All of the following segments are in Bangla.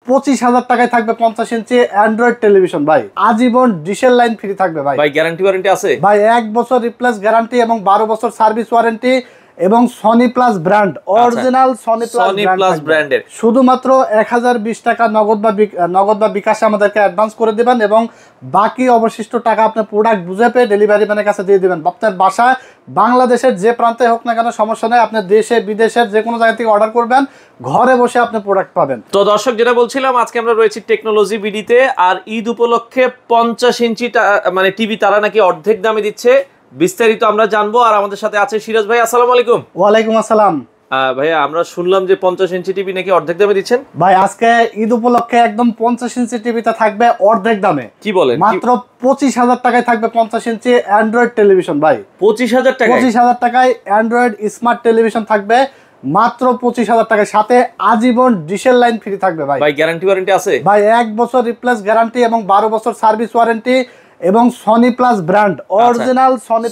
25,000 টাকায় থাকবে 50 ইঞ্চি অ্যান্ড্রয়েড টেলিভিশন ভাই। আজীবন ডিশের লাইন ফ্রি থাকবে ভাই। ভাই গ্যারান্টি ওয়ারেন্টি আছে ভাই, 1 বছর রিপ্লেস গ্যারান্টি এবং 12 বছর সার্ভিস ওয়ারেন্টি এবং Sony plus brand, original Sony plus ব্র্যান্ডের শুধুমাত্র 1020 টাকা নগদ বা বিকাশে আমাদেরকে অ্যাডভান্স করে দিবেন এবং বাকি অবশিষ্ট টাকা আপনি প্রোডাক্ট বুঝে পেয়ে ডেলিভারি ম্যানের কাছে দিয়ে দিবেন। আপনার বাসায় বাংলাদেশের যে প্রান্তে হোক না কেন সমস্যা নেই, আপনি দেশে বিদেশের যে কোনো জায়গা থেকে অর্ডার করবেন, ঘরে বসে আপনি প্রোডাক্ট পাবেন। তো দর্শক, যেটা বলছিলাম, আজকে আমরা রয়েছি টেকনোলজি বিডিতে, আর ঈদ উপলক্ষে 50 ইঞ্চি মানে টিভি তারা নাকি অর্ধেক দামে দিচ্ছে। বিস্তারিত আমরা জানবো। আর আমাদের সাথে আছে সিরাজ ভাই। আসসালামু আলাইকুম। ওয়ালাইকুম আসসালাম। ভাইয়া, আমরা শুনলাম যে 50 ইঞ্চি টিভি নাকি অর্ধেক দামে দিচ্ছেন। ভাই, আজকে ঈদ উপলক্ষে একদম 50 ইঞ্চি টিভিটা থাকবে অর্ধেক দামে। কি বলেন? মাত্র 25,000 টাকায় থাকবে 50 ইঞ্চি অ্যান্ড্রয়েড টেলিভিশন ভাই। 25,000 টাকা? 25,000 টাকায় অ্যান্ড্রয়েড স্মার্ট টেলিভিশন থাকবে মাত্র 25,000 টাকায়, সাথে আজীবন ডিশের লাইন ফ্রি থাকবে ভাই। ভাই গ্যারান্টি ওয়ারেন্টি আছে? ভাই, 1 বছর রিপ্লেস গ্যারান্টি এবং 12 বছর সার্ভিস ওয়ারেন্টি এবং Sony plus brand, original Sony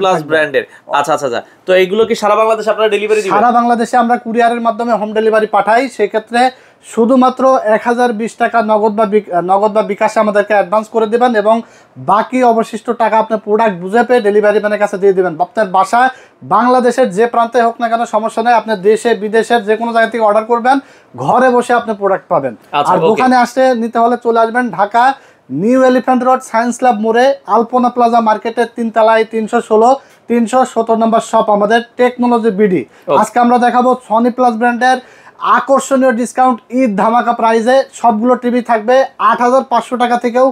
plus ব্র্যান্ডের। আচ্ছা আচ্ছা আচ্ছা। তো এইগুলো কি সারা বাংলাদেশে আপনারা ডেলিভারি দিবেন? সারা বাংলাদেশে আমরা কুরিয়ারের মাধ্যমে হোম ডেলিভারি পাঠাই। সেক্ষেত্রে শুধুমাত্র 1020 টাকা নগদ বা বিকাশে আমাদেরকে অ্যাডভান্স করে দিবেন এবং বাকি অবশিষ্ট টাকা আপনার প্রোডাক্ট বুঝে পেয়ে ডেলিভারি ম্যানের কাছে দিয়ে দিবেন। আপনার বাসায় বাংলাদেশের যে প্রান্তে হোক না কেন সমস্যা নেই, আপনি দেশে বিদেশের যে কোনো জায়গা থেকে অর্ডার করবেন, ঘরে বসে আপনি প্রোডাক্ট পাবেন। আর দোকানে আসতে নিতে হলে চলে আসবেন ঢাকা নিউ এলিফ্যান্ট রোড, সায়েন্স ল্যাব মোড়ে, আলপনা প্লাজা মার্কেটের 3 তলায় 317 নম্বর শপ আমাদের টেকনোলজি বিডি। আজকে আমরা দেখাবো সনি প্লাস ব্র্যান্ডের আকর্ষণীয় ডিসকাউন্ট ঈদ ধামাকা প্রাইজে। সবগুলো টিভি থাকবে 8,500 টাকা থেকেও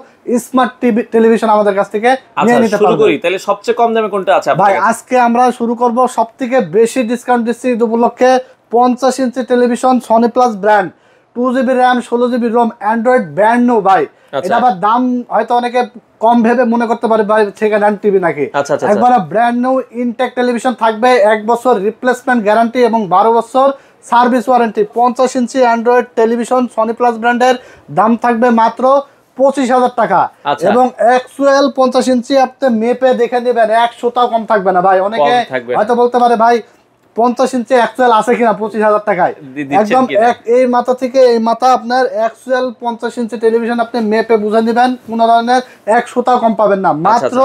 স্মার্ট টিভি টেলিভিশন আমাদের কাছ থেকে নিয়ে নিতে পারবেন। তাহলে সবচেয়ে কম দামে কোনটা আছে ভাই? আজকে আমরা শুরু করব সবথেকে বেশি ডিসকাউন্ট দিচ্ছি ঈদ উপলক্ষে 50 ইঞ্চি television Sony plus brand, 2GB RAM, 16GB ROM, Android brand new ভাই। এটা আবার দাম হয়তো অনেকে কম ভেবে মনে করতে পারে ভাই সেকেন্ড হ্যান্ড টিভি নাকি। একবার ব্র্যান্ড নিউ ইনটেক টেলিভিশন থাকবে, 1 বছর রিপ্লেসমেন্ট গ্যারান্টি এবং 12 বছর সার্ভিস ওয়ারেন্টি। 50 ইঞ্চি অ্যান্ড্রয়েড টেলিভিশন সনি প্লাস ব্র্যান্ডের দাম থাকবে মাত্র 25,000 টাকা এবং অ্যাকচুয়াল 50 ইঞ্চি আপনি মেপে দেখে নেবেন, 100টাও কম থাকবে না ভাই। অনেকে হয়তো বলতে পারে ভাই 50 ইঞ্চি অ্যাকচুয়াল আছে কিনা 25,000 টাকায়। একদম এই মাথা থেকে এই মাথা আপনার অ্যাকচুয়াল 50 ইঞ্চি টেলিভিশন আপনি মেপে বুঝে নেবেন, কোনো ধরনের 100টাও কম পাবেন না। মাত্র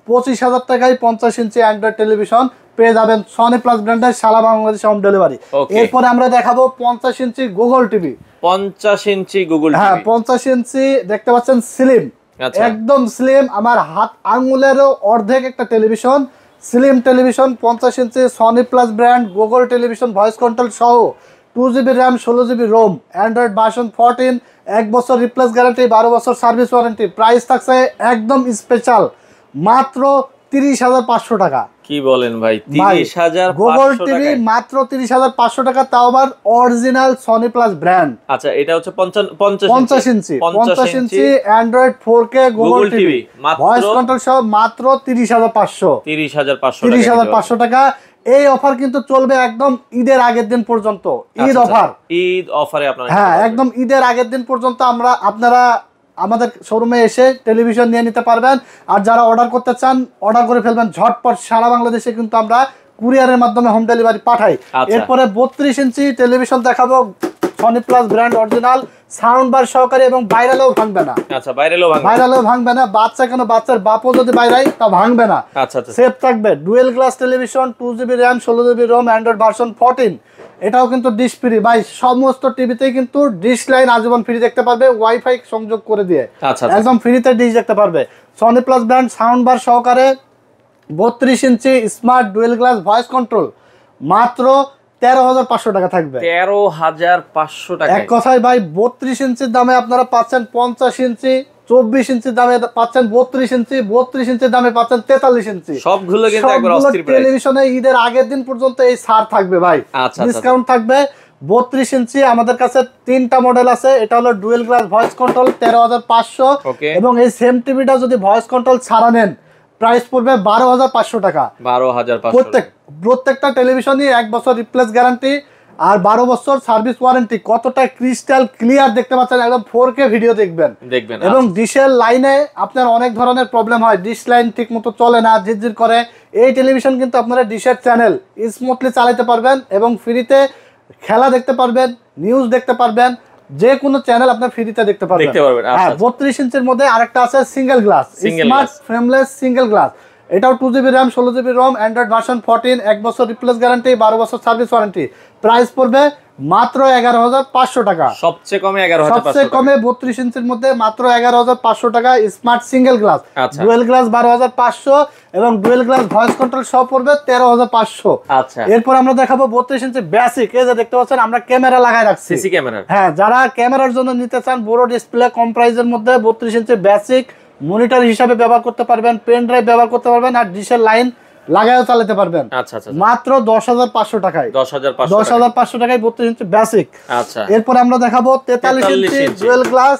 25,000 টাকায় 50 ইঞ্চি অ্যান্ড্রয়েড টেলিভিশন পেয়ে যাবেন সনি প্লাস ব্র্যান্ডের সারা বাংলাদেশে হোম ডেলিভারি। এরপরে আমরা দেখাবো 50 ইঞ্চি গুগল টিভি। 50 ইঞ্চি গুগল টিভি? হ্যাঁ, 50 ইঞ্চি দেখতে পাচ্ছেন, স্লিম, একদম স্লিম, আমার হাত আঙ্গুলেরও অর্ধেক একটা টেলিভিশন, স্লিম টেলিভিশন, 50 ইঞ্চি Sony plus brand Google television, voice control সহ, 2GB RAM, 16GB ROM, Android version 14, 1 বছর রিপ্লেস গ্যারান্টি, 12 বছর সার্ভিস ওয়ারেন্টি। প্রাইস থাকছে একদম স্পেশাল মাত্র 30,500 টাকা। কি বলেন ভাই? 30,500 গুগল টিভি মাত্র 30,500 টাকা, তাও আবার অরিজিনাল সনি প্লাস ব্র্যান্ড। আচ্ছা, এটা হচ্ছে 50 ইঞ্চি Android 4K Google TV, voice control সহ মাত্র 30,500 টাকা। এই অফার কিন্তু চলবে একদম ঈদের আগের দিন পর্যন্ত। ঈদ অফারে আপনারা, হ্যাঁ, একদম ঈদের আগের দিন পর্যন্ত আপনারা আমাদের শোরুমে এসে টেলিভিশন নিয়ে নিতে পারবেন। আর যারা অর্ডার করতে চান অর্ডার করে ফেলবেন ঝটপট। সারা বাংলাদেশে কিন্তু আমরা কুরিয়ারের মাধ্যমে হোম ডেলিভারি পাঠাই। এরপরে 32 ইঞ্চি টেলিভিশন দেখাবো Sony plus brand, original sound bar সহকারে এবং বাইরেও ভাঙবে না। আচ্ছা, বাইরেও ভাঙবে না। বাচ্চা কেন, বাচ্চার বাপও যদি বাইরে তা ভাঙবে না। আচ্ছা, সেফ থাকবে। Dual glass television, 2GB RAM, 16GB ROM, Android version 14, এটাও কিন্তু ডিশ ফ্রি ভাই। সমস্ত টিভিতেই কিন্তু ডিশ লাইন আজীবন ফ্রি দেখতে পারবে, ওয়াইফাই সংযোগ করে দিয়ে একদম ফ্রিতে ডিশ দেখতে পারবে। Sony plus brand sound bar সহকারে 32 ইঞ্চি smart dual glass voice control মাত্র 13,500 টাকা থাকবে। 13,500 টাকা? এক কথায় ভাই 32 ইঞ্চির দামে আপনারা পাচ্ছেন 50 ইঞ্চি, 24 ইঞ্চির দামে পাচ্ছেন 32 ইঞ্চি, 32 ইঞ্চির দামে পাচ্ছেন 43 ইঞ্চি। সবগুলো কিন্তু একবার অস্থির প্রাইস। টেলিভিশনে ঈদের আগের দিন পর্যন্ত এই ছাড় থাকবে ভাই, ডিসকাউন্ট থাকবে। 32 ইঞ্চি আমাদের কাছে 3টা মডেল আছে। এটা হলো ডুয়েল গ্লাস ভয়েস কন্ট্রোল 13,500, এবং এই সেম টিভিটা যদি ভয়েস কন্ট্রোল ছাড়া নেন প্রাইস পড়বে 12,500 টাকা। 12,500। প্রত্যেকটা টেলিভিশনই 1 বছর রিপ্লেস গ্যারান্টি আর 12 বছর সার্ভিস ওয়ারেন্টি। কতটা ক্রিস্টাল ক্লিয়ার দেখতে পাচ্ছেন, একদম 4K ভিডিও দেখবেন। এবং ডিশের লাইনে আপনার অনেক ধরনের প্রবলেম হয়, ডিশ লাইন ঠিক মতো চলে না, ঝিরঝির করে। এই টেলিভিশন কিন্তু আপনারা ডিশের চ্যানেল স্মুথলি চালাতে পারবেন এবং ফ্রিতে খেলা দেখতে পারবেন, নিউজ দেখতে পারবেন, যে কোনো চ্যানেল আপনি ফ্রিতে দেখতে পারবেন। হ্যাঁ 32 ইঞ্চির মধ্যে আরেকটা আছে single glass, smart frameless single glass. এটাও 2GB RAM 16GB ROM, Android version 14, 1 বছর রিপ্লেস গ্যারান্টি, 12 বছর সার্ভিস ওয়ারেন্টি। প্রাইস পড়বে মাত্র 11,500 টাকা। সবচেয়ে কমে 11,500 সবচেয়ে কমে 32 ইঞ্চির মধ্যে মাত্র 11,500 টাকা। Smart single glass, dual glass 12,500 এবং ডুয়েল গ্লাস ভয়েস কন্ট্রোল সব পড়বে 13,500। আচ্ছা, এরপর আমরা দেখাবো 32 ইঞ্চি বেসিক। এই যে দেখতে পাচ্ছেন আমরা ক্যামেরা লাগাই রাখছি, সিসি ক্যামেরা। হ্যাঁ, যারা ক্যামেরার জন্য নিতে চান বড় ডিসপ্লে কম প্রাইসের মধ্যে 32 ইঞ্চি বেসিক মনিটর হিসাবে ব্যবহার করতে পারবেন, পেন ড্রাইভ ব্যবহার করতে পারবেন, আর ডিশের লাইন লাগায়ও চালাতে পারবেন। আচ্ছা আচ্ছা, মাত্র 10,500 টাকায়। 10,500 টাকায় 32 ইঞ্চি বেসিক। আচ্ছা, এরপর আমরা দেখাবো 43 ইঞ্চি ডুয়েল গ্লাস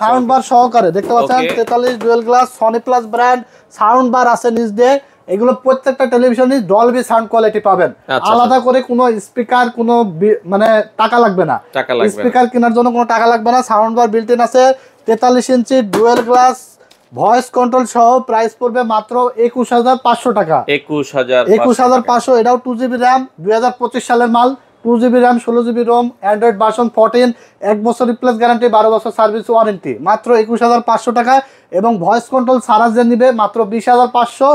সাউন্ড বার সহকারে। দেখতে পাচ্ছেন 43 dual glass, Sony plus brand, sound বার আছে নিচ দিয়ে। এগুলো প্রত্যেকটা টেলিভিশনে ডলবি সাউন্ড কোয়ালিটি পাবেন। আলাদা করে কোনো স্পিকার কোনো মানে টাকা লাগবে না, স্পিকার কেনার জন্য কোনো টাকা লাগবে না। সাউন্ড বার বিল্ট ইন আছে। 43 ইঞ্চি ডুয়েল গ্লাস ভয়েস কন্ট্রোল সহ প্রাইস পড়বে মাত্র 21,500 টাকা। 21,500। এটাও 2GB RAM 2025 সালের মাল। 2GB RAM 16GB ROM, Android version 14, 1 বছর রিপ্লেস গ্যারান্টি, 12 বছর সার্ভিস ওয়ারেন্টি। মাত্র 21,500 টাকা এবং ভয়েস কন্ট্রোল সারা যে নিবে মাত্র 20,500।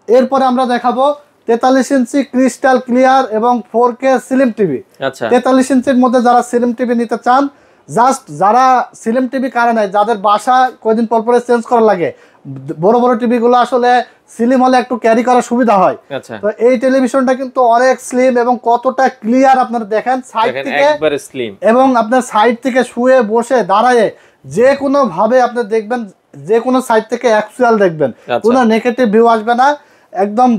এরপরে আমরা দেখাবো 43 ইঞ্চি ক্রিস্টাল ক্লিয়ার এবং 4K স্লিম টিভি। 43 ইঞ্চির মধ্যে যারা স্লিম টিভি নিতে চান, জাস্ট যারা স্লিম টিভি কারে নাই, যাদের বাসা কয়দিন পর পরে চেঞ্জ করা লাগে, বড় বড় টিভি গুলো আসলে স্লিম হলে একটু ক্যারি করার সুবিধা হয়। তো এই টেলিভিশনটা কিন্তু অনেক স্লিম এবং কতটা ক্লিয়ার আপনারা দেখেন সাইড থেকে, একবারে স্লিম। এবং আপনার সাইড থেকে শুয়ে বসে দাঁড়ায় যে কোনো ভাবে আপনি দেখবেন, যে কোনো সাইড থেকে অ্যাকচুয়াল দেখবেন, কোনো নেগেটিভ ভিউ আসবে না। একদম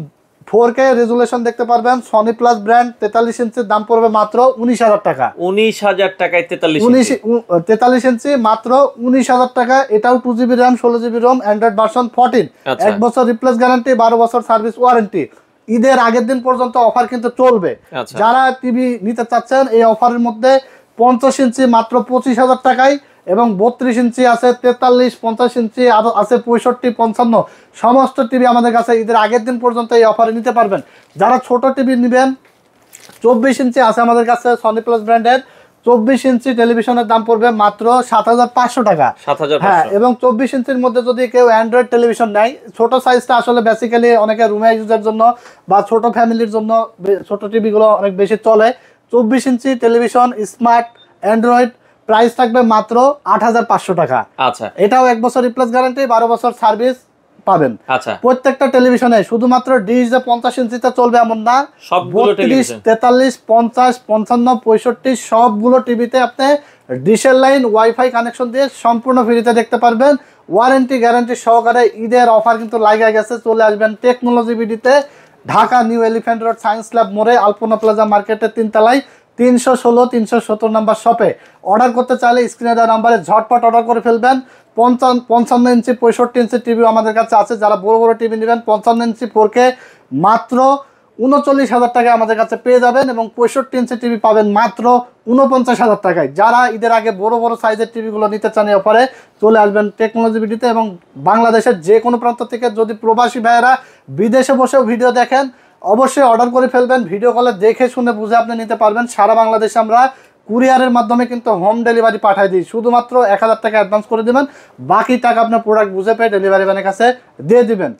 4K রেজুলেশন দেখতে পারবেন। সনি প্লাস ব্র্যান্ড 43 ইঞ্চির দাম পড়বে মাত্র 19,000 টাকা। 19,000 টাকায় 43 ইঞ্চি মাত্র 19,000 টাকা। এটাও 2GB RAM 16GB ROM, Android version 14, 1 বছর রিপ্লেস গ্যারান্টি, 12 বছর সার্ভিস ওয়ারেন্টি। ঈদের আগের দিন পর্যন্ত অফার কিন্তু চলবে। যারা টিভি নিতে চাচ্ছেন এই অফারের মধ্যে 50 ইঞ্চি মাত্র 25,000 টাকায় এবং 32 ইঞ্চি আছে 43, 50 ইঞ্চি আছে 65, 55। সমস্ত টিভি আমাদের কাছে ঈদের আগের দিন পর্যন্ত এই অফারে নিতে পারবেন। যারা ছোট টিভি নেবেন 24 ইঞ্চি আছে আমাদের কাছে সনি প্লাস ব্র্যান্ডের। 24 ইঞ্চি টেলিভিশনের দাম পড়বে মাত্র 7,500 টাকা। হ্যাঁ, এবং 24 ইঞ্চির মধ্যে যদি কেউ অ্যান্ড্রয়েড টেলিভিশন নেয়, ছোট সাইজটা আসলে বেসিক্যালি অনেকে রুমে ইউজের জন্য বা ছোট ফ্যামিলির জন্য ছোট টিভিগুলো অনেক বেশি চলে। 24 ইঞ্চি টেলিভিশন স্মার্ট অ্যান্ড্রয়েড প্রাইস থাকবে মাত্র 8,500 টাকা। আচ্ছা, এটাও 1 বছর রিপ্লেস গ্যারান্টি, 12 বছর সার্ভিস পাবেন। আচ্ছা, প্রত্যেকটা টেলিভিশনে শুধুমাত্র ডিশ যে 50 ইঞ্চিতে চলবে এমন না, সবগুলো 32, 43, 50, 55, 65 সবগুলো টিভিতে আপনি ডিশের লাইন ওয়াইফাই কানেকশন দিয়ে সম্পূর্ণ ফ্রিতে দেখতে পারবেন। ওয়ারেন্টি গ্যারান্টি সহকারে। ঈদের অফার কিন্তু লাগা গেছে। চলে আসবেন টেকনোলজি বিডিতে, ঢাকা নিউ এলিফ্যান্ট রোড সায়েন্স ল্যাব মোড়ে, আলপনা প্লাজা মার্কেটের 3 তলায় 316, 317 নাম্বার শপে। অর্ডার করতে চাইলে স্ক্রিনে দেওয়া নাম্বারে ঝটপট অর্ডার করে ফেলবেন। 55 ইঞ্চি 65 ইঞ্চি টিভিও আমাদের কাছে আছে। যারা বড় বড় টিভি নেবেন 55 ইঞ্চি 4K মাত্র 39,000 টাকায় আমাদের কাছে পেয়ে যাবেন এবং 65 ইঞ্চি টিভি পাবেন মাত্র 49,000 টাকায়। যারা ঈদের আগে বড় বড় সাইজের টিভিগুলো নিতে চান এই অফারে চলে আসবেন টেকনোলজি ভিডিওতে। এবং বাংলাদেশের যে কোনো প্রান্ত থেকে যদি প্রবাসী ভাইয়েরা বিদেশে বসেও ভিডিও দেখেন অবশ্যই অর্ডার করে ফেলবেন। ভিডিও কলে দেখে শুনে বুঝে আপনি নিতে পারবেন। সারা বাংলাদেশে আমরা কুরিয়ারের মাধ্যমে কিন্তু হোম ডেলিভারি পাঠিয়ে দিই। শুধুমাত্র 1,000 টাকা অ্যাডভান্স করে দেবেন, বাকি টাকা আপনার প্রোডাক্ট বুঝে পেয়ে ডেলিভারি ম্যানের কাছে দিয়ে দিবেন।